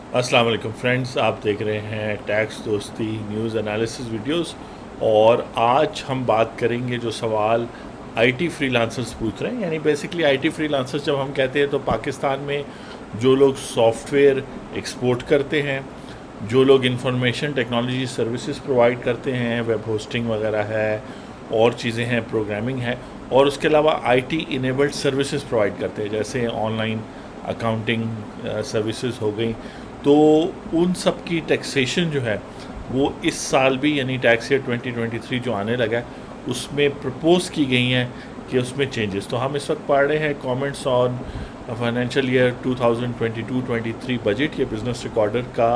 अस्सलाम वालेकुम फ्रेंड्स, आप देख रहे हैं टैक्स दोस्ती न्यूज़ एनालिसिस वीडियोस। और आज हम बात करेंगे जो सवाल आईटी फ्रीलांसर्स पूछ रहे हैं। यानी बेसिकली आईटी फ्रीलांसर्स जब हम कहते हैं तो पाकिस्तान में जो लोग सॉफ्टवेयर एक्सपोर्ट करते हैं, जो लोग इंफॉर्मेशन टेक्नोलॉजी सर्विसेज प्रोवाइड करते हैं, वेब होस्टिंग वगैरह है और चीज़ें हैं, प्रोग्रामिंग है, और उसके अलावा आईटी इनेबल्ड सर्विसेज प्रोवाइड करते हैं जैसे ऑनलाइन अकाउंटिंग सर्विसेज हो गई। तो उन सब की टैक्सेशन जो है वो इस साल भी यानी टैक्स ईयर 2023 जो आने लगा है उसमें प्रपोज की गई हैं कि उसमें चेंजेस। तो हम इस वक्त पढ़ रहे हैं comments on financial year 2022-23 budget. ये बिज़नेस रिकॉर्डर का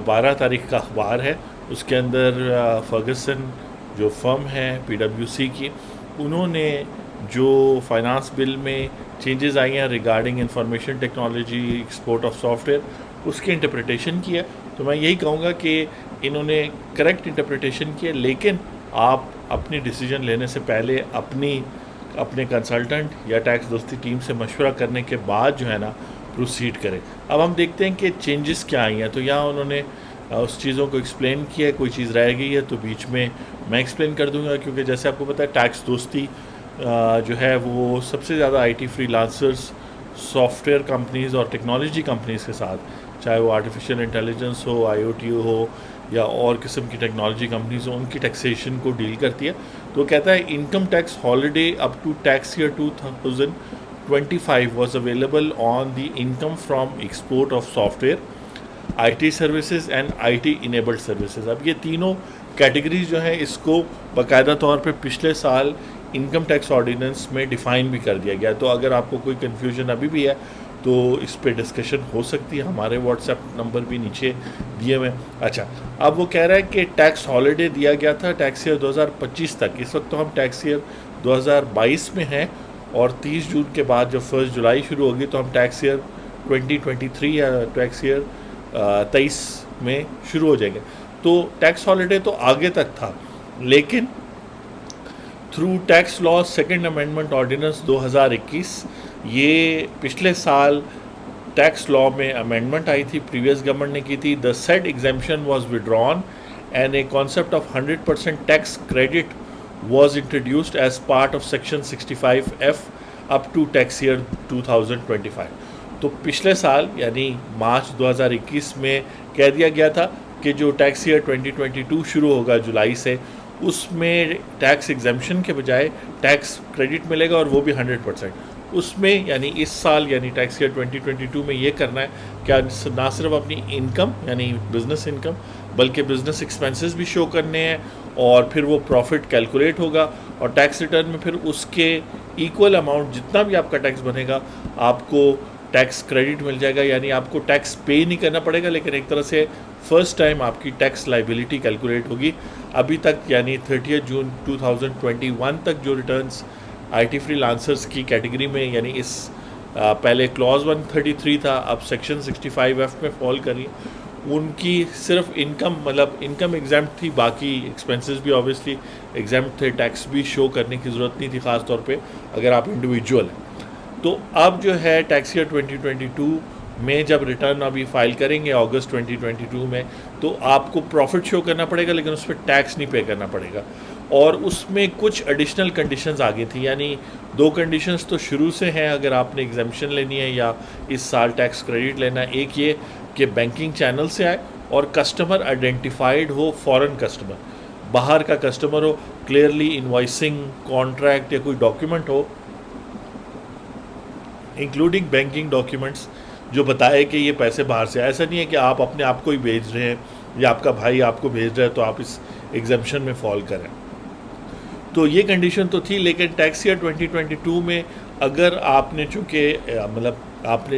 12 तारीख का अखबार है। उसके अंदर फर्गसन जो फर्म है पीडब्ल्यूसी की, उन्होंने जो फाइनेंस बिल में चेंजेस आई हैं regarding information technology export of software, उसकी इंटरप्रिटेशन की है। तो मैं यही कहूँगा कि इन्होंने करेक्ट इंटरप्रिटेशन की है, लेकिन आप अपनी डिसीजन लेने से पहले अपने कंसल्टेंट या टैक्स दोस्ती टीम से मशवरा करने के बाद जो है ना प्रोसीड करें। अब हम देखते हैं कि चेंजेस क्या आई हैं। तो यहाँ उन्होंने उस चीज़ों को एक्सप्लेन किया है। कोई चीज़ रह गई है तो बीच में मैं एक्सप्लेन कर दूंगा, क्योंकि जैसे आपको पता है टैक्स दोस्ती जो है वो सबसे ज़्यादा आईटी फ्रीलांसर्स सॉफ्टवेयर कंपनीज़ और टेक्नोलॉजी कंपनीज़ के साथ, चाहे वो आर्टिफिशियल इंटेलिजेंस हो, आईओटी हो या और किस्म की टेक्नोलॉजी कंपनीज हो, उनकी टैक्सेशन को डील करती है। तो कहता है income tax holiday up to tax year 2025 was available on the income from export of software, IT services and IT enabled services. अब ये तीनों कैटेगरीज जो हैं इसको बाकायदा तौर पे पिछले साल इनकम टैक्स ऑर्डिनेंस में डिफ़ाइन भी कर दिया गया। तो अगर आपको कोई कन्फ्यूजन अभी भी है तो इस पे डिस्कशन हो सकती है। हमारे व्हाट्सएप नंबर भी नीचे दिए हुए। अच्छा, अब वो कह रहा है कि टैक्स हॉलिडे दिया गया था टैक्स ईयर 2025 तक। इस वक्त तो हम टैक्स ईयर 2022 में हैं और 30 जून के बाद जब 1 जुलाई शुरू होगी तो हम टैक्स ईयर 2023 या टैक्स ईयर 23 में शुरू हो जाएंगे। तो टैक्स हॉलिडे तो आगे तक था, लेकिन through tax law second amendment ordinance 2021, ये पिछले साल टैक्स लॉ में अमेंडमेंट आई थी, प्रीवियस गवर्नमेंट ने की थी। The said exemption was withdrawn and a concept of 100% tax credit was introduced as part of section 65F up to tax year 2025। तो पिछले साल यानी मार्च 2021 में कह दिया गया था कि जो टैक्स ईयर 2022 शुरू होगा जुलाई से, उसमें टैक्स एग्जेम्पशन के बजाय टैक्स क्रेडिट मिलेगा और वो भी 100%। उसमें यानी इस साल यानी टैक्स ईयर 2022 में ये करना है क्या, ना सिर्फ अपनी इनकम यानी बिज़नेस इनकम बल्कि बिज़नेस एक्सपेंसेस भी शो करने हैं, और फिर वो प्रॉफिट कैलकुलेट होगा और टैक्स रिटर्न में फिर उसके इक्वल अमाउंट जितना भी आपका टैक्स बनेगा आपको टैक्स क्रेडिट मिल जाएगा। यानी आपको टैक्स पे नहीं करना पड़ेगा, लेकिन एक तरह से फर्स्ट टाइम आपकी टैक्स लाइबिलिटी कैलकुलेट होगी। अभी तक यानी 30 जून 2021 तक जो रिटर्न्स आईटी फ्रीलांसर्स की कैटेगरी में यानी इस पहले क्लॉज 133 था, अब सेक्शन 65F में फॉल करी, उनकी सिर्फ इनकम मतलब इनकम एग्जाम्प्ट थी, बाकी एक्सपेंसेस भी ऑब्वियसली एग्जाम्प्ट थे, टैक्स भी शो करने की ज़रूरत नहीं थी, ख़ास तौर पे अगर आप इंडिविजुअल हैं। तो अब जो है टैक्स ईयर 2022 में जब रिटर्न अभी फाइल करेंगे अगस्त 2022 में, तो आपको प्रॉफिट शो करना पड़ेगा, लेकिन उस पर टैक्स नहीं पे करना पड़ेगा। और उसमें कुछ एडिशनल कंडीशंस आ गई थी, यानी 2 कंडीशंस तो शुरू से हैं अगर आपने एग्जेम्पशन लेनी है या इस साल टैक्स क्रेडिट लेना है। एक ये कि बैंकिंग चैनल से आए और कस्टमर आइडेंटिफाइड हो, फॉरेन कस्टमर, बाहर का कस्टमर हो, क्लियरली इनवॉइसिंग, कॉन्ट्रैक्ट या कोई डॉक्यूमेंट हो इंक्लूडिंग बैंकिंग डॉक्यूमेंट्स जो बताए कि ये पैसे बाहर से। ऐसा नहीं है कि आप अपने आप को ही भेज रहे हैं या आपका भाई आपको भेज रहा है तो आप इस एग्जेम्पशन में फॉल करें। तो ये कंडीशन तो थी, लेकिन टैक्स ईयर 2022 में अगर आपने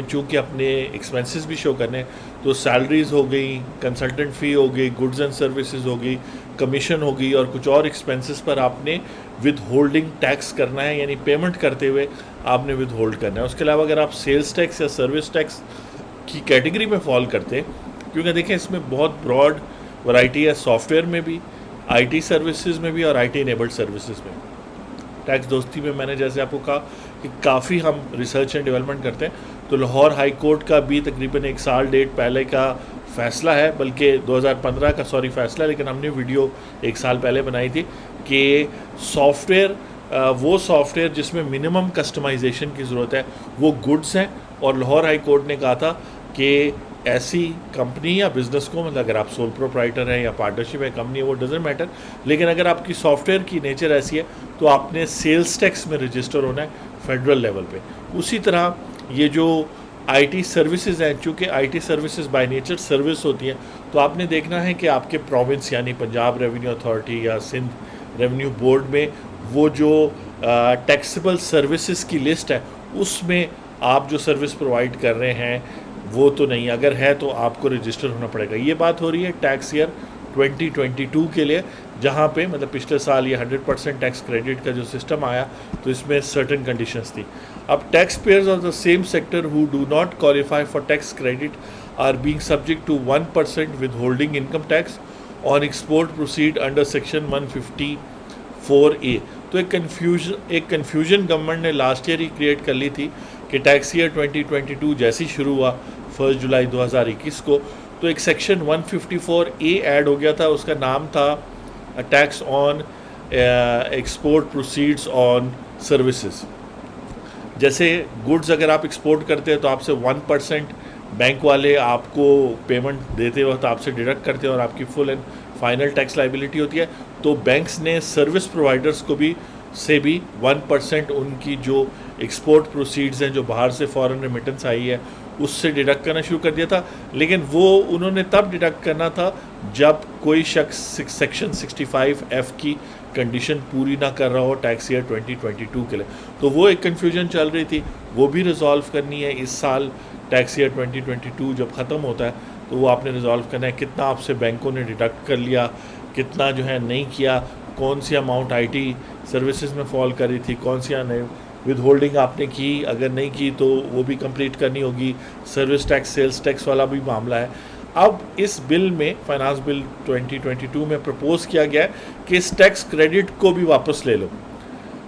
चूँकि अपने एक्सपेंसेस भी शो करने, तो सैलरीज़ हो गई, कंसल्टेंट फ़ी हो गई, गुड्स एंड सर्विसेज हो गई, कमीशन हो गई और कुछ और एक्सपेंसेस पर आपने विद होल्डिंग टैक्स करना है, यानी पेमेंट करते हुए आपने विद होल्ड करना है। उसके अलावा अगर आप सेल्स टैक्स या सर्विस टैक्स की कैटेगरी में फॉल करते हैं, क्योंकि देखें इसमें बहुत ब्रॉड वैरायटी है, सॉफ्टवेयर में भी, आईटी सर्विसेज में भी और आईटी इनेबल्ड सर्विसेज में। टैक्स दोस्ती में मैंने जैसे आपको कहा कि काफ़ी हम रिसर्च एंड डेवलपमेंट करते हैं, तो लाहौर हाई कोर्ट का भी तकरीबन 1 साल डेढ़ पहले का फ़ैसला है, बल्कि 2015 का फ़ैसला, लेकिन हमने वीडियो 1 साल पहले बनाई थी कि सॉफ्टवेयर वो सॉफ्टवेयर जिसमें मिनिमम कस्टमाइजेशन की ज़रूरत है वो गुड्स हैं। और लाहौर हाई कोर्ट ने कहा था कि ऐसी कंपनी या बिज़नेस को, मतलब अगर आप सोल प्रोप्राइटर हैं या पार्टनरशिप है कंपनी है, वो डजेंट मैटर, लेकिन अगर आपकी सॉफ्टवेयर की नेचर ऐसी है तो आपने सेल्स टैक्स में रजिस्टर होना है फेडरल लेवल पे। उसी तरह ये जो आईटी सर्विसेज हैं, चूँकि IT services by nature service होती हैं, तो आपने देखना है कि आपके प्रोविंस यानी पंजाब रेवेन्यू अथॉरिटी या सिंध रेवेन्यू बोर्ड में वो जो टैक्सेबल सर्विसेज की लिस्ट है उसमें आप जो सर्विस प्रोवाइड कर रहे हैं वो तो नहीं, अगर है तो आपको रजिस्टर होना पड़ेगा। ये बात हो रही है टैक्स ईयर 2022 के लिए, जहाँ पे मतलब पिछले साल ये 100% टैक्स क्रेडिट का जो सिस्टम आया तो इसमें सर्टेन कंडीशंस थी। अब taxpayers of the same sector who do not qualify for tax credit are being subject to 1% withholding income tax on export proceed under section 154A। तो एक confusion government ने last year ही create कर ली थी कि tax year 2022 जैसे ही शुरू हुआ 1 जुलाई 2021 को, तो एक सेक्शन 154A ऐड हो गया था, उसका नाम था tax on export proceeds on services. जैसे गुड्स अगर आप एक्सपोर्ट करते हैं तो आपसे 1% बैंक वाले आपको पेमेंट देते वक्त आपसे डिडक्ट करते हैं और आपकी full and final tax liability होती है। तो बैंक्स ने सर्विस प्रोवाइडर्स को भी 1% उनकी जो एक्सपोर्ट प्रोसीड्स हैं, जो बाहर से फॉरेन रेमिटेंस आई है, उससे डिडक्ट करना शुरू कर दिया था। लेकिन वो उन्होंने तब डिडक्ट करना था जब कोई शख्स सेक्शन 65F की कंडीशन पूरी ना कर रहा हो टैक्स ईयर 2022 के लिए। तो वो एक कन्फ्यूजन चल रही थी, वो भी रिजॉल्व करनी है इस साल। टैक्स ईयर 2022 जब ख़त्म होता है तो वो आपने रिजॉल्व करना है कितना आपसे बैंकों ने डिडक्ट कर लिया, कितना जो है नहीं किया, कौन सी अमाउंट आईटी सर्विसेज में फॉल कर रही थी, कौन सी नहीं, विद होल्डिंग आपने की, अगर नहीं की तो वो भी कंप्लीट करनी होगी। सर्विस टैक्स सेल्स टैक्स वाला भी मामला है। अब इस बिल में, फाइनेंस बिल 2022 में प्रपोज किया गया है कि इस टैक्स क्रेडिट को भी वापस ले लो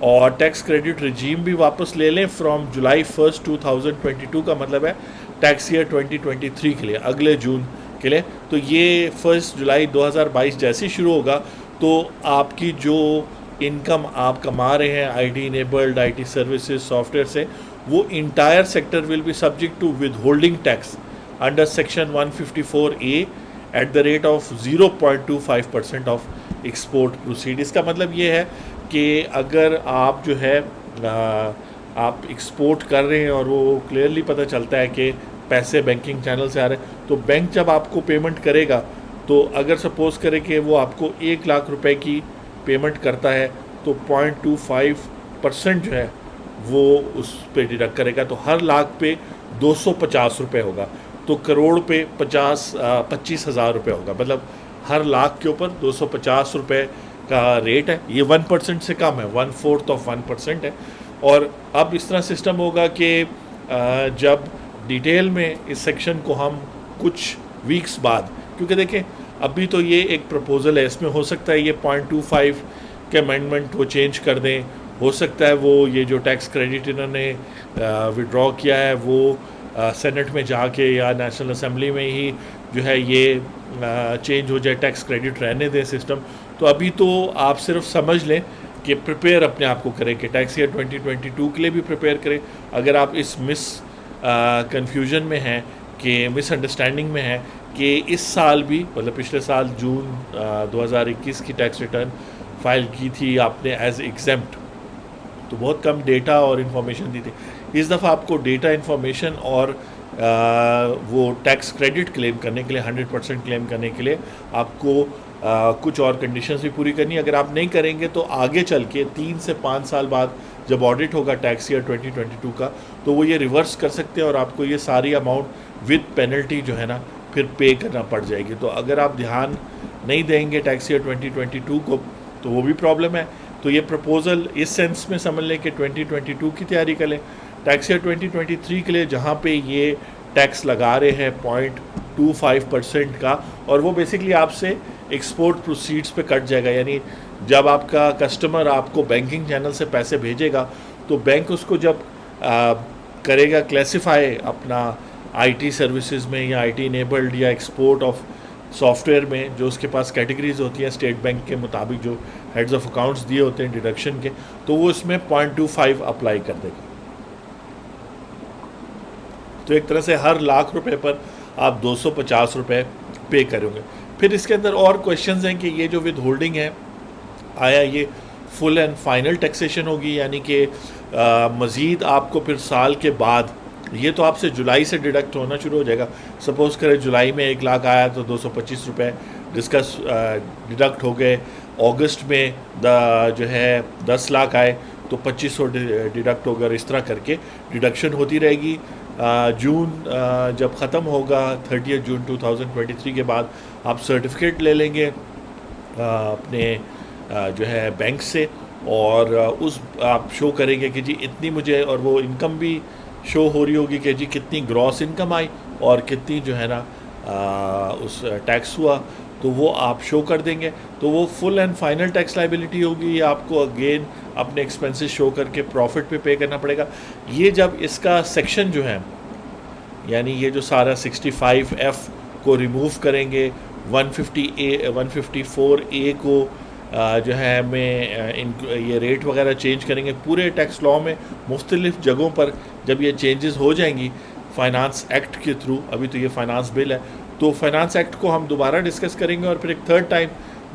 और टैक्स क्रेडिट रिजीम भी वापस ले लें फ्रॉम जुलाई 1 2022 का मतलब है टैक्स ईयर 2023 के लिए, अगले जून के लिए। तो ये 1 जुलाई 2022 जैसे ही शुरू होगा तो आपकी जो इनकम आप कमा रहे हैं IT enabled IT services software से, वो entire sector will be subject to withholding tax under section 154A at the rate of 0.25% of export proceed. इसका मतलब ये है कि अगर आप जो है आप एक्सपोर्ट कर रहे हैं और वो क्लियरली पता चलता है कि पैसे बैंकिंग चैनल से आ रहे हैं, तो बैंक जब आपको पेमेंट करेगा तो अगर सपोज़ करे कि वो आपको 1 लाख रुपए की पेमेंट करता है तो 0.25% जो है वो उस पर डिडक्ट करेगा। तो हर लाख पे 250 रुपये होगा, तो करोड़ पे 25,000 रुपये होगा। मतलब हर लाख के ऊपर 250 रुपये का रेट है। ये 1% से कम है, 1/4 ऑफ 1% है। और अब इस तरह सिस्टम होगा कि जब डिटेल में इस सेक्शन को हम कुछ वीक्स बाद, क्योंकि देखें अभी तो ये एक प्रपोज़ल है, इसमें हो सकता है ये 0.25 के अमेंडमेंट वो चेंज कर दें, हो सकता है वो ये जो टैक्स क्रेडिट इन्होंने विड्रॉ किया है वो सेनेट में जाके या नेशनल असेंबली में ही जो है ये चेंज हो जाए, टैक्स क्रेडिट रहने दें सिस्टम। तो अभी तो आप सिर्फ समझ लें कि प्रिपेयर अपने आप को करें कि टैक्स ईयर 2022 के लिए भी प्रिपेयर करें। अगर आप इस कन्फ्यूजन में हैं कि मिसअंडरस्टैंडिंग में है कि इस साल भी, मतलब पिछले साल जून 2021 की टैक्स रिटर्न फाइल की थी आपने एज एग्जेम्प्ट, तो बहुत कम डेटा और इन्फॉर्मेशन दी थी। इस दफ़ा आपको डेटा इन्फॉर्मेशन और वो टैक्स क्रेडिट क्लेम करने के लिए 100% क्लेम करने के लिए आपको कुछ और कंडीशंस भी पूरी करनी है। अगर आप नहीं करेंगे तो आगे चल के 3 से 5 साल बाद जब ऑडिट होगा टैक्स ईयर 2022 का, तो वो ये रिवर्स कर सकते हैं और आपको ये सारी अमाउंट विद पेनल्टी जो है ना फिर पे करना पड़ जाएगी। तो अगर आप ध्यान नहीं देंगे टैक्स ईयर 2022 को तो वो भी प्रॉब्लम है। तो ये प्रपोज़ल इस सेंस में समझ लें कि 2022 की तैयारी करें। टैक्स ईयर 2023 के लिए जहाँ पे ये टैक्स लगा रहे हैं 0.25% का, और वो बेसिकली आपसे एक्सपोर्ट प्रोसीड्स पे कट जाएगा। यानी जब आपका कस्टमर आपको बैंकिंग चैनल से पैसे भेजेगा तो बैंक उसको जब करेगा क्लासिफाई अपना आईटी सर्विसेज में या आईटी इनेबल्ड या एक्सपोर्ट ऑफ सॉफ्टवेयर में, जो उसके पास कैटेगरीज होती हैं स्टेट बैंक के मुताबिक जो हेड्स ऑफ अकाउंट्स दिए होते हैं डिडक्शन के, तो वो इसमें 0.25 अप्लाई कर देगा। तो एक तरह से हर लाख रुपए पर आप 250 रुपये पे करोगे। फिर इसके अंदर और क्वेश्चंस हैं कि ये जो विद होल्डिंग है, आया ये फुल एंड फाइनल टैक्सेशन होगी, यानी कि मज़ीद आपको फिर साल के बाद, ये तो आपसे जुलाई से डिडक्ट होना शुरू हो जाएगा। सपोज़ करें जुलाई में 1 लाख आया तो 225 रुपये जिसका डिडक्ट हो गए। अगस्त में जो है 10 लाख आए तो 2500 डिडक्ट होगा, और इस तरह करके डिडक्शन होती रहेगी। जून जब ख़त्म होगा 30 जून 2023 के बाद आप सर्टिफिकेट ले लेंगे अपने जो है बैंक से, और उस आप शो करेंगे कि जी इतनी मुझे, और वो इनकम भी शो हो रही होगी कि जी कितनी ग्रॉस इनकम आई और कितनी जो है ना उस टैक्स हुआ, तो वो आप शो कर देंगे। तो वो full and final tax liability होगी, ये आपको अगेन अपने एक्सपेंसेस शो करके प्रॉफिट पे करना पड़ेगा। ये जब इसका सेक्शन जो है, यानी ये जो सारा 65F को रिमूव करेंगे, 154A को जो है हमें ये रेट वगैरह चेंज करेंगे पूरे टैक्स लॉ में मुख्तलिफ जगहों पर। जब ये चेंजेस हो जाएंगी फाइनेंस एक्ट के थ्रू, अभी तो ये फाइनेंस बिल है, तो फाइनेंस एक्ट को हम दोबारा डिस्कस करेंगे, और फिर एक थर्ड टाइम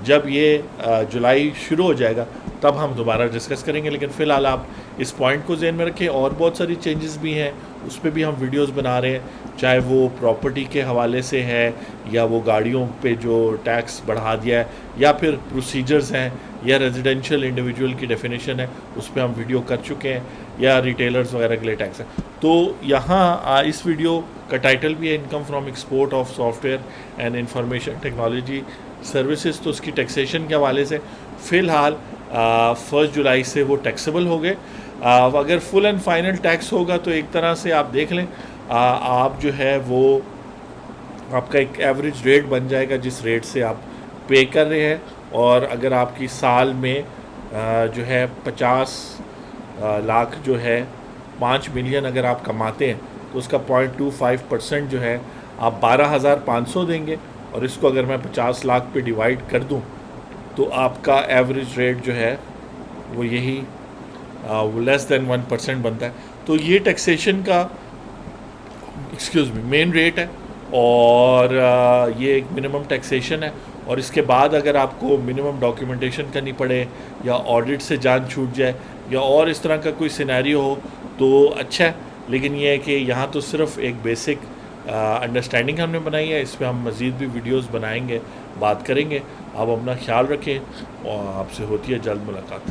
जब ये जुलाई शुरू हो जाएगा तब हम दोबारा डिस्कस करेंगे। लेकिन फ़िलहाल आप इस पॉइंट को ज़हन में रखें। और बहुत सारी चेंजेस भी हैं, उस पर भी हम वीडियोस बना रहे हैं, चाहे वो प्रॉपर्टी के हवाले से है, या वो गाड़ियों पे जो टैक्स बढ़ा दिया है, या फिर प्रोसीजर्स हैं, या रेजिडेंशियल इंडिविजुअल की डेफिनेशन है, उस पर हम वीडियो कर चुके हैं, या रिटेलर्स वगैरह के लिए टैक्स है। तो यहाँ इस वीडियो का टाइटल भी है income from export of software and information technology services. तो उसकी टैक्सेशन के हवाले से फ़िलहाल 1 जुलाई से वो टैक्सेबल हो गए। अगर फुल एंड फाइनल टैक्स होगा तो एक तरह से आप देख लें, आप जो है वो आपका एक एवरेज रेट बन जाएगा जिस रेट से आप पे कर रहे हैं। और अगर आपकी साल में जो है 50 लाख जो है 5 मिलियन अगर आप कमाते हैं, तो उसका 0.25% जो है आप 12,500 देंगे, और इसको अगर मैं 50 लाख पे डिवाइड कर दूं तो आपका एवरेज रेट जो है वो यही वो लेस देन 1% बनता है। तो ये टैक्सेशन का मेन रेट है, और ये एक मिनिमम टैक्सेशन है। और इसके बाद अगर आपको मिनिमम डॉक्यूमेंटेशन करनी पड़े, या ऑडिट से जान छूट जाए, या और इस तरह का कोई सिनेरियो हो तो अच्छा है। लेकिन ये है कि यहाँ तो सिर्फ एक बेसिक अंडरस्टैंडिंग हमने बनाई है, इस पर हम मज़ीद भी वीडियोस बनाएंगे, बात करेंगे। आप अपना ख्याल रखें, और आपसे होती है जल्द मुलाकात।